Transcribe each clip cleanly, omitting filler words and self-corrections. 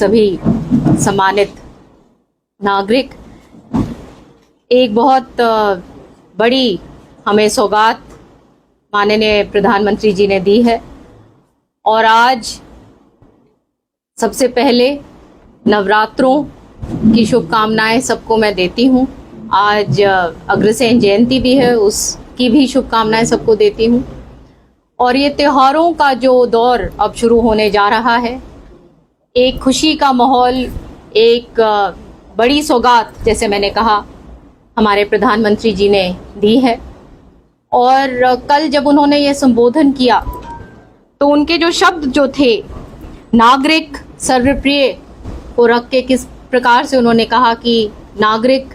सभी सम्मानित नागरिक, एक बहुत बड़ी हमें सौगात माननीय प्रधानमंत्री जी ने दी है और आज सबसे पहले नवरात्रों की शुभकामनाएं सबको मैं देती हूं। आज अग्रसेन जयंती भी है, उसकी भी शुभकामनाएं सबको देती हूं। और ये त्योहारों का जो दौर अब शुरू होने जा रहा है, एक खुशी का माहौल, एक बड़ी सौगात जैसे मैंने कहा हमारे प्रधानमंत्री जी ने दी है। और कल जब उन्होंने ये संबोधन किया तो उनके जो शब्द जो थे, नागरिक सर्वप्रिय को रख के किस प्रकार से उन्होंने कहा कि नागरिक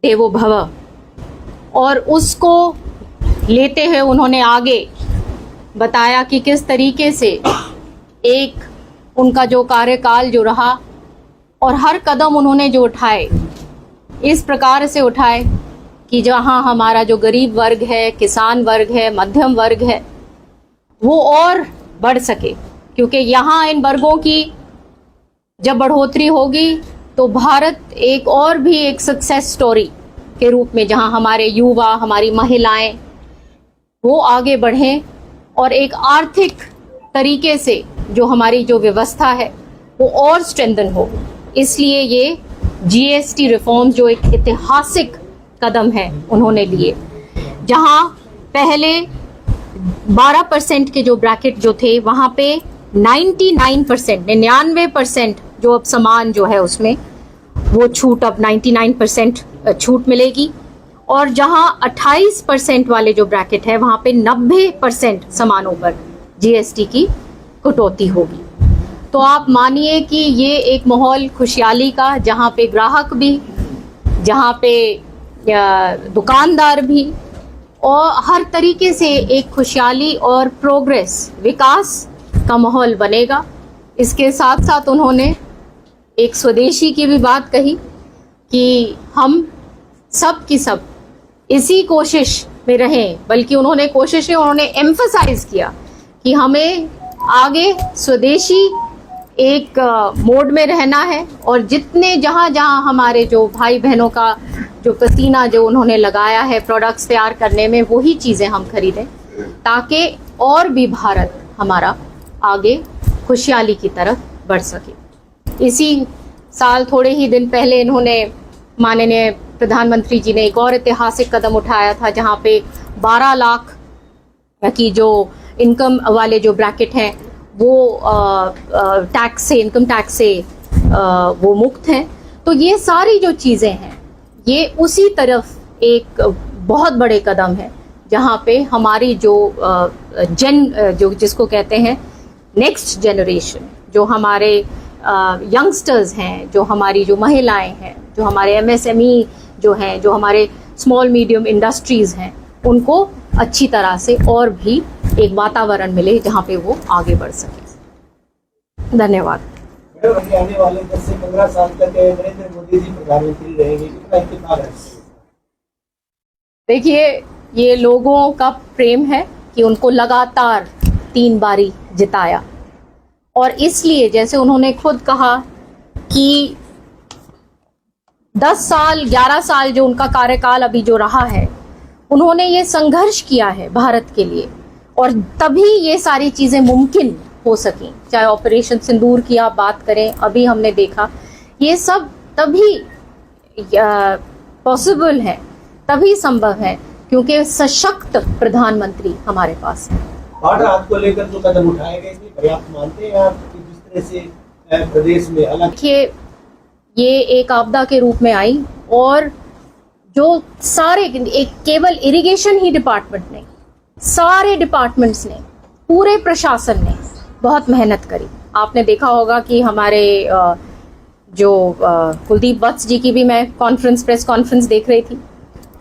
देवो भव, और उसको लेते हुए उन्होंने आगे बताया कि किस तरीके से एक उनका जो कार्यकाल जो रहा और हर कदम उन्होंने जो उठाए इस प्रकार से उठाए कि जहां हमारा जो गरीब वर्ग है, किसान वर्ग है, मध्यम वर्ग है, वो और बढ़ सके। क्योंकि यहाँ इन वर्गों की जब बढ़ोतरी होगी तो भारत एक और भी एक सक्सेस स्टोरी के रूप में, जहां हमारे युवा, हमारी महिलाएं वो आगे बढ़ें और एक आर्थिक तरीके से जो हमारी जो व्यवस्था है वो और स्ट्रेंथन हो। इसलिए ये जीएसटी रिफॉर्म जो एक ऐतिहासिक कदम है उन्होंने लिए, जहां पहले 12% के जो ब्रैकेट जो थे वहां पे 99% जो अब सामान जो है उसमें वो छूट, अब 99% छूट मिलेगी। और जहां 28% वाले जो ब्रैकेट है वहां पे 90% सामानों पर जीएसटी की कटौती होगी। तो आप मानिए कि ये एक माहौल खुशहाली का, जहाँ पे ग्राहक भी, जहाँ पे दुकानदार भी, और हर तरीके से एक खुशहाली और प्रोग्रेस, विकास का माहौल बनेगा। इसके साथ साथ उन्होंने एक स्वदेशी की भी बात कही कि हम सब की सब इसी कोशिश में रहें, बल्कि उन्होंने एम्फसाइज किया कि हमें आगे स्वदेशी एक मोड में रहना है और जितने जहां जहां हमारे जो भाई बहनों का जो पसीना जो उन्होंने लगाया है प्रोडक्ट्स तैयार करने में, वही चीज़ें हम खरीदें ताकि और भी भारत हमारा आगे खुशहाली की तरफ बढ़ सके। इसी साल थोड़े ही दिन पहले इन्होंने, माननीय प्रधानमंत्री जी ने एक और ऐतिहासिक कदम उठाया था, जहां पे 12 लाख की जो इनकम वाले जो ब्रैकेट हैं वो टैक्स से, इनकम टैक्स से वो मुक्त हैं। तो ये सारी जो चीज़ें हैं ये उसी तरफ एक बहुत बड़े कदम है, जहाँ पे हमारी जो जो जिसको कहते हैं नेक्स्ट जनरेशन, जो हमारे यंगस्टर्स हैं, जो हमारी जो महिलाएं हैं, जो हमारे एमएसएमई जो हैं, जो हमारे स्मॉल मीडियम इंडस्ट्रीज हैं, उनको अच्छी तरह से और भी एक वातावरण मिले जहाँ पे वो आगे बढ़ सके। धन्यवाद। आने वाले 10 से 15 साल तक नरेंद्र मोदी जी प्रधानमंत्री रहेंगे, कितना इत्तेफाक है? देखिए, ये लोगों का प्रेम है कि उनको लगातार 3 बारी जिताया, और इसलिए जैसे उन्होंने खुद कहा कि 10 साल 11 साल जो उनका कार्यकाल अभी जो रहा है, उन्होंने ये संघर्ष किया है भारत के लिए, और तभी ये सारी चीज़ें मुमकिन हो सकी। चाहे ऑपरेशन सिंदूर की आप बात करें, अभी हमने देखा ये सब तभी पॉसिबल है, तभी संभव है क्योंकि सशक्त प्रधानमंत्री हमारे पास है। बाढ़ राहत को लेकर जो कदम उठाए गए थे पर्याप्त मानते हैं आप, जिस तरह से प्रदेश में अलग? देखिए, ये एक आपदा के रूप में आई, और जो सारे, एक केवल इरिगेशन ही डिपार्टमेंट नहीं, सारे डिपार्टमेंट्स ने, पूरे प्रशासन ने बहुत मेहनत करी। आपने देखा होगा कि हमारे जो कुलदीप वत्स जी की भी मैं प्रेस कॉन्फ्रेंस देख रही थी,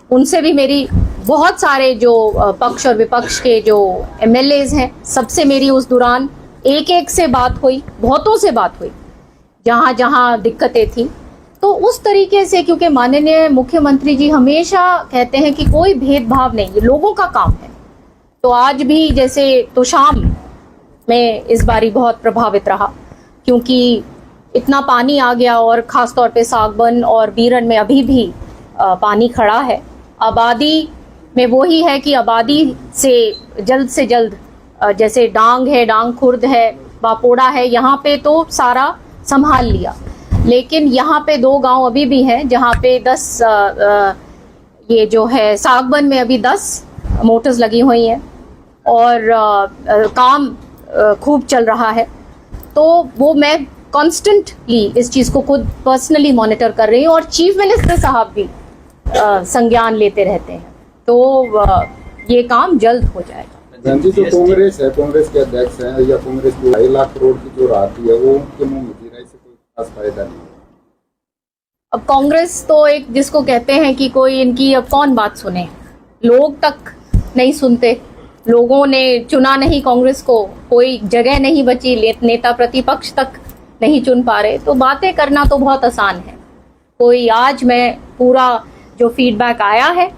उनसे भी मेरी बहुत सारे जो पक्ष और विपक्ष के जो एमएलएज हैं, सबसे मेरी उस दौरान एक से बात हुई, बहुतों से बात हुई, जहाँ जहाँ दिक्कतें थी। तो उस तरीके से, क्योंकि माननीय मुख्यमंत्री जी हमेशा कहते हैं कि कोई भेदभाव नहीं, ये लोगों का काम है। तो आज भी जैसे तोशाम में इस बारी बहुत प्रभावित रहा, क्योंकि इतना पानी आ गया और ख़ास तौर पे सागबन और बीरन में अभी भी पानी खड़ा है। आबादी में वही है कि आबादी से जल्द जैसे डांग है, डांग खुर्द है, बापोड़ा है, यहाँ पे तो सारा संभाल लिया, लेकिन यहाँ पे 2 गांव अभी भी हैं जहाँ पे 10 ये जो है सागबन में अभी 10 मोटर्स लगी हुई हैं और काम खूब चल रहा है। तो वो मैं कॉन्स्टेंटली इस चीज़ को खुद पर्सनली मॉनिटर कर रही हूँ और चीफ मिनिस्टर साहब भी संज्ञान लेते रहते हैं, तो ये काम जल्द हो जाएगा। जी, जो कांग्रेस है, कांग्रेस के अध्यक्ष हैं या कांग्रेस की 2.5 लाख करोड़ की जो राशि है वो उनके मुंह में गिरा, इससे कोई खास फायदा नहीं। अब कांग्रेस तो एक जिसको कहते हैं कि कोई इनकी अब कौन बात सुने, लोग तक नहीं सुनते, लोगों ने चुना नहीं कांग्रेस को, कोई जगह नहीं बची, नेता प्रतिपक्ष तक नहीं चुन पा रहे, तो बातें करना तो बहुत आसान है। कोई आज मैं पूरा जो फीडबैक आया है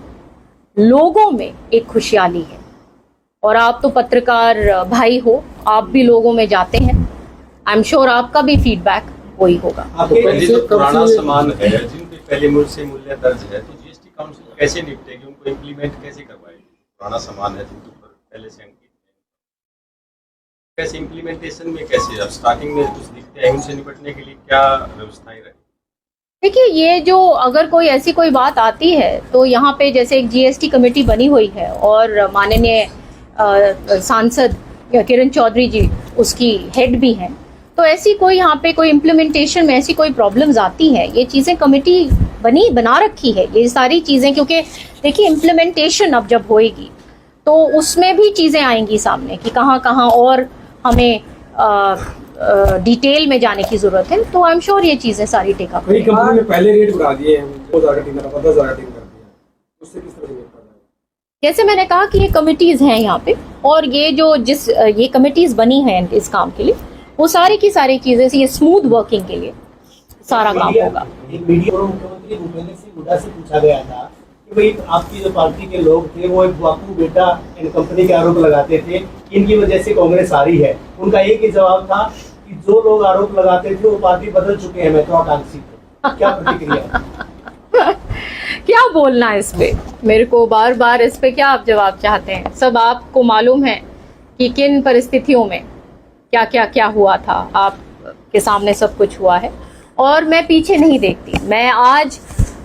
लोगों में एक खुशहाली है, और आप तो पत्रकार भाई हो, आप भी लोगों में जाते हैं, आई एम श्योर आपका भी फीडबैक वही होगा। आपके जो पुराना सामान है जिनके पहले मूल्य से मूल्य दर्ज है, तो जीएसटी काउंसिल कैसे निपटेगी, उनको इम्प्लीमेंट कैसे करवाएगी? पुराना सामान है जिनके ऊपर पहले से अंकित है, कैसे इम्प्लीमेंटेशन में कैसे, अब स्टार्टिंग में कुछ दिखते हैं, उनसे निपटने के लिए क्या व्यवस्थाएं रहें? देखिए, ये जो अगर कोई ऐसी कोई बात आती है तो यहाँ पे जैसे एक जीएसटी कमेटी बनी हुई है और माननीय सांसद किरण चौधरी जी उसकी हेड भी हैं, तो ऐसी कोई यहाँ पे कोई इम्प्लीमेंटेशन में ऐसी कोई प्रॉब्लम्स आती हैं, ये चीज़ें कमेटी बना रखी है ये सारी चीज़ें, क्योंकि देखिए इम्प्लीमेंटेशन अब जब होएगी तो उसमें भी चीज़ें आएंगी सामने कि कहाँ कहाँ और हमें डिटेल में जाने की जरूरत है, तो आई एम श्योर ये चीज़ें सारी टेक अप। कई कंपनी ने पहले रेट बढ़ा दिए हैं, 2000 का टीम था, 10,000 का टीम कर दिया, उससे किस तरह से निपटा जाएगा? जैसे मैंने कहा कि ये कमिटीज़ हैं यहाँ पे, और ये जो ये कमिटीज़ बनी हैं इस काम के लिए, वो सारी की सारी चीज़ें ये स्मूथ वर्किंग के लिए सारा काम होगा। एक मीडिया और मुख्यमंत्री भूपेंद्र सिंह हुड्डा से पूछा गया था कि भाई आपकी जो पार्टी के लोग थे वो एक बापू बेटा इन कंपनी के आरोप लगाते थे कि इनकी वजह से कांग्रेस आ रही है, उनका एक ही जवाब था कि जो लोग आरोप लगाते थे वो पार्टी बदल चुके हैं महत्वाकांक्षी थे। क्या प्रतिक्रिया? क्या बोलना है इस पे, मेरे को बार बार इस पे क्या आप जवाब चाहते हैं? सब आपको मालूम है कि किन परिस्थितियों में क्या हुआ था, आपके सामने सब कुछ हुआ है, और मैं पीछे नहीं देखती।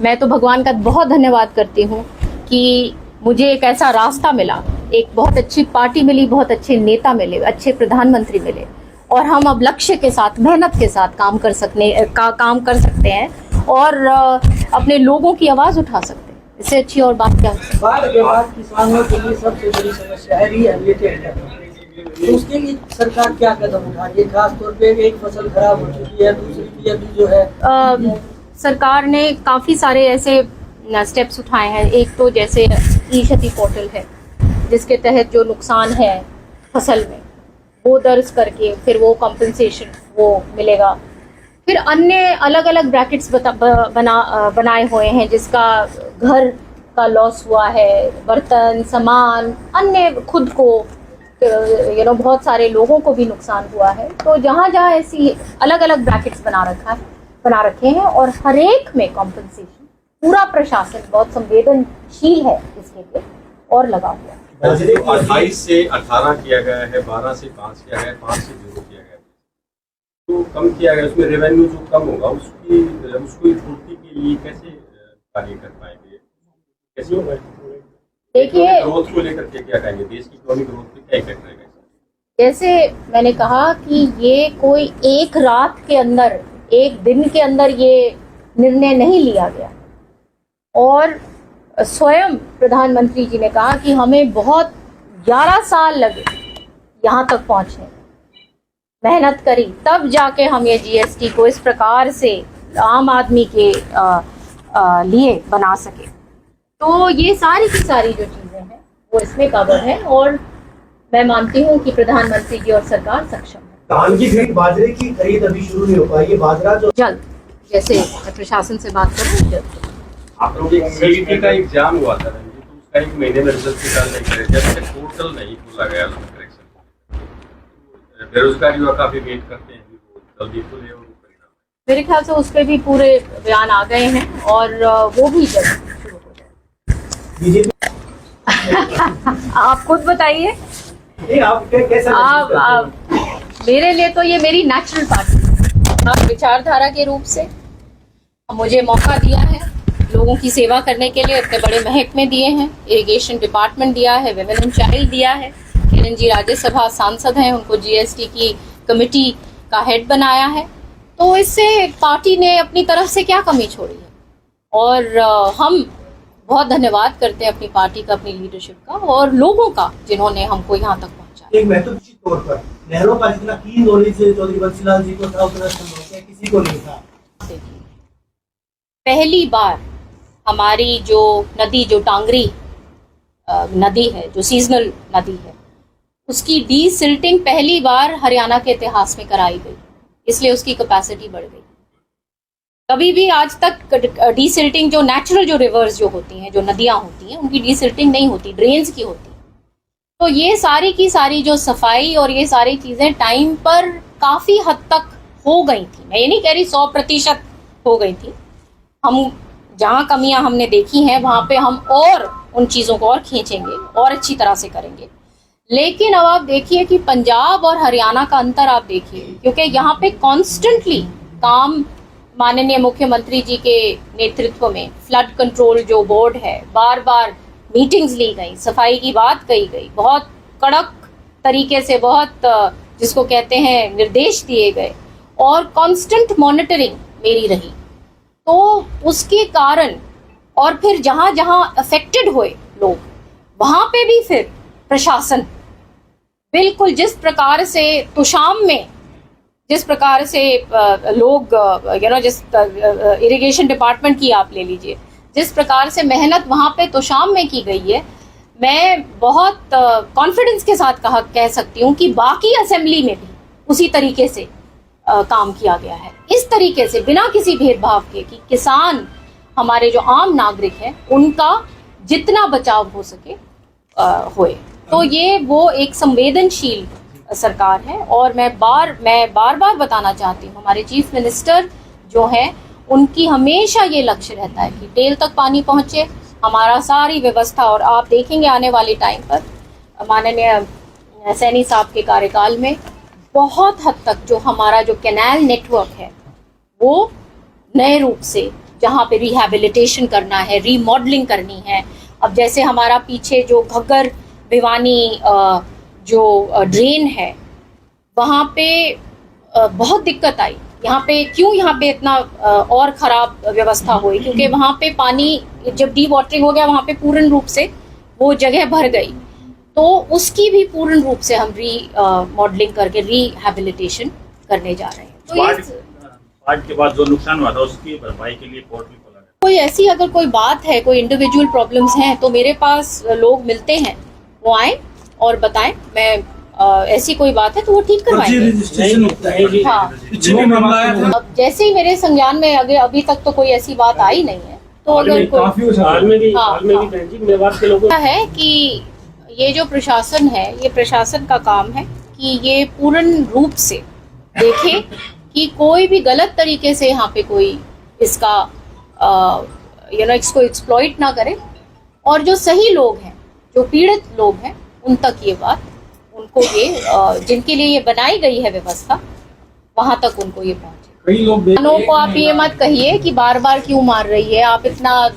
मैं तो भगवान का बहुत धन्यवाद करती हूँ कि मुझे एक ऐसा रास्ता मिला, एक बहुत अच्छी पार्टी मिली, बहुत अच्छे नेता मिले, अच्छे प्रधानमंत्री मिले, और हम अब लक्ष्य के साथ, मेहनत के साथ काम कर सकते हैं और अपने लोगों की आवाज़ उठा सकते हैं। इससे अच्छी और बात क्या है? बाढ़ के बाद किसानों के लिए सबसे बड़ी समस्या है रिहेबिलिटेशन, तो उसके लिए सरकार क्या कदम उठा रही है? खास तौर पे एक फसल खराब हो चुकी है, दूसरी की अभी जो है सरकार ने काफ़ी सारे ऐसे स्टेप्स उठाए हैं। एक तो जैसे ई क्षति पोर्टल है जिसके तहत जो नुकसान है फसल में वो दर्ज करके फिर वो कंपनसेशन वो मिलेगा। फिर अन्य अलग अलग ब्रैकेट्स बनाए हुए हैं, जिसका घर का लॉस हुआ है, बर्तन, सामान, अन्य खुद को बहुत सारे लोगों को भी नुकसान हुआ है। तो जहाँ जहाँ ऐसी अलग अलग ब्रैकेट्स बना रखे हैं और हर एक में कॉम्पनसेशन, पूरा प्रशासन बहुत संवेदनशील है इसके लिए और लगा हुआ है। 28 से 18 किया गया है, 12 से 5 किया गया है, 5 से 0 किया गया है, तो कम किया गया। उसमें रेवेन्यू जो कम होगा उसको पूर्ति के लिए कैसे कार्य कर पाएंगे, कैसे होगा? देखिए, ग्रोथ को लेकर के क्या कहेंगे, देश की इकोनॉमिक ग्रोथ पे क्या इफेक्ट रहेगा? जैसे मैंने कहा कि ये कोई एक रात के अंदर, एक दिन के अंदर ये निर्णय नहीं लिया गया, और स्वयं प्रधानमंत्री जी ने कहा कि हमें बहुत 11 साल लगे यहाँ तक पहुँचने, मेहनत करी, तब जाके हम ये जीएसटी को इस प्रकार से आम आदमी के लिए बना सके। तो ये सारी की सारी जो चीज़ें हैं वो इसमें कवर है, और मैं मानती हूँ कि प्रधानमंत्री जी और सरकार सक्षम है। धान की खरीद, बाजरे की खरीद अभी शुरू नहीं हो पाई, ये बाजरा जो जल्द, जैसे प्रशासन से बात करूँ, जल्द। आप लोग एक सीईटी का एग्जाम हुआ था रंजीत, तो उसका एक महीने में रिजल्ट निकालने के लिए जब तक पोर्टल नहीं खोला गया करेक्शन, बेरोजगारी हुआ, काफी वेट करते हैं, जल्दी खुले और मेरे ख्याल से उस पर भी पूरे बयान आ गए हैं और वो भी जल्द शुरू हो जाए। बीजेपी आप खुद बताइए। आप कैसा आप मेरे लिए तो ये मेरी नेचुरल पार्टी आप विचारधारा के रूप से मुझे मौका दिया है लोगों की सेवा करने के लिए, इतने बड़े महकमे दिए हैं, इरिगेशन डिपार्टमेंट दिया है, विमेन एंड चाइल्ड दिया है, किरण जी राज्यसभा सांसद हैं, उनको जीएसटी की कमेटी का हेड बनाया है, तो इससे पार्टी ने अपनी तरफ से क्या कमी छोड़ी है। और हम बहुत धन्यवाद करते हैं अपनी पार्टी का, अपनी लीडरशिप का और लोगों का जिन्होंने हमको यहाँ तक पहुँचाया। एक महत्वपूर्ण तौर पर नेहरू का जितना की नॉलेज चौधरी बंसीलाल जी को था उतना संभव किसी को नहीं था। पहली बार हमारी जो नदी, जो टांगरी नदी है, जो सीजनल नदी है, उसकी डीसिल्टिंग पहली बार हरियाणा के इतिहास में कराई गई, इसलिए उसकी कैपेसिटी बढ़ गई। कभी भी आज तक डीसिल्टिंग जो नेचुरल जो रिवर्स जो होती हैं, जो नदियां होती हैं, उनकी डीसिल्टिंग नहीं होती, ड्रेन्स की होती है। तो ये सारी की सारी जो सफाई और ये सारी चीजें टाइम पर काफी हद तक हो गई थी। मैं ये नहीं कह रही 100% हो गई थी। हम जहाँ कमियां हमने देखी हैं वहां पे हम और उन चीजों को और खींचेंगे और अच्छी तरह से करेंगे। लेकिन अब आप देखिए कि पंजाब और हरियाणा का अंतर आप देखिए, क्योंकि यहाँ पे कॉन्स्टेंटली काम माननीय मुख्यमंत्री जी के नेतृत्व में फ्लड कंट्रोल जो बोर्ड है, बार बार मीटिंग्स ली गई, सफाई की बात कही गई, बहुत कड़क तरीके से बहुत जिसको कहते हैं निर्देश दिए गए और कांस्टेंट मॉनिटरिंग मेरी रही। तो उसके कारण और फिर जहां जहां अफेक्टेड हुए लोग, वहां पे भी फिर प्रशासन बिल्कुल जिस प्रकार से तुशाम में जिस प्रकार से लोग जिस इरिगेशन डिपार्टमेंट की आप ले लीजिए, जिस प्रकार से मेहनत वहां पे तुशाम में की गई है, मैं बहुत कॉन्फिडेंस के साथ कह सकती हूँ कि बाकी असेंबली में भी उसी तरीके से काम किया गया है। इस तरीके से बिना किसी भेदभाव के कि किसान, हमारे जो आम नागरिक हैं, उनका जितना बचाव हो सके होए। तो ये वो एक संवेदनशील सरकार है। और मैं बार बार बताना चाहती हूँ, हमारे चीफ मिनिस्टर जो हैं, उनकी हमेशा ये लक्ष्य रहता है कि टेल तक पानी पहुंचे, हमारा सारी व्यवस्था। और आप देखेंगे आने वाले टाइम पर माननीय सैनी साहब के कार्यकाल में बहुत हद तक जो हमारा जो कैनाल नेटवर्क है वो नए रूप से, जहाँ पे रिहैबिलिटेशन करना है, रीमॉडलिंग करनी है। अब जैसे हमारा पीछे जो घग्गर भिवानी जो ड्रेन है, वहाँ पे बहुत दिक्कत आई। यहाँ पे इतना और ख़राब व्यवस्था हुई, क्योंकि वहाँ पे पानी जब डी वाटरिंग हो गया, वहाँ पे पूर्ण रूप से वो जगह भर गई। तो उसकी भी पूर्ण रूप से हम मॉडलिंग करके रिहैबिलिटेशन करने जा रहे हैं। तो बाढ़ के बाद जो नुकसान हुआ था उसकी भरपाई के लिए कोर्ट भी खोला गया। कोई ऐसी अगर कोई बात है, कोई इंडिविजुअल प्रॉब्लम्स हैं, तो मेरे पास लोग मिलते हैं, वो आए और बताएं। मैं ऐसी कोई बात है तो वो ठीक करवाएंगे। हाँ, अब जैसे ही मेरे संज्ञान में अभी तक तो कोई ऐसी बात आई नहीं है। तो अगर कोई है कि ये जो प्रशासन है, ये प्रशासन का काम है कि ये पूर्ण रूप से देखे कि कोई भी गलत तरीके से यहाँ पे कोई इसका इसको एक्सप्लॉइट ना करे, और जो सही लोग हैं, जो पीड़ित लोग हैं, उन तक ये बात, उनको ये जिनके लिए ये बनाई गई है व्यवस्था, वहाँ तक उनको ये पहुँचे। कई लोग किसानों को आप ये मत कहिए कि बार बार क्यों मार रही है, आप इतना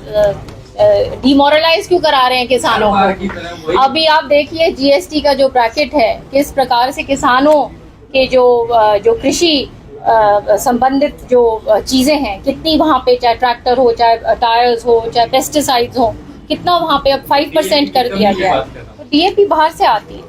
डिमोरलाइज क्यों करा रहे हैं किसानों को। अभी आप देखिए जीएसटी का जो ब्रैकेट है, किस प्रकार से किसानों के जो कृषि संबंधित जो चीजें हैं, कितनी वहाँ पे, चाहे ट्रैक्टर हो, चाहे टायर्स हो, चाहे पेस्टिसाइड्स हो, कितना वहाँ पे अब 5% कर दिया गया है। तो डीएपी बाहर से आती है,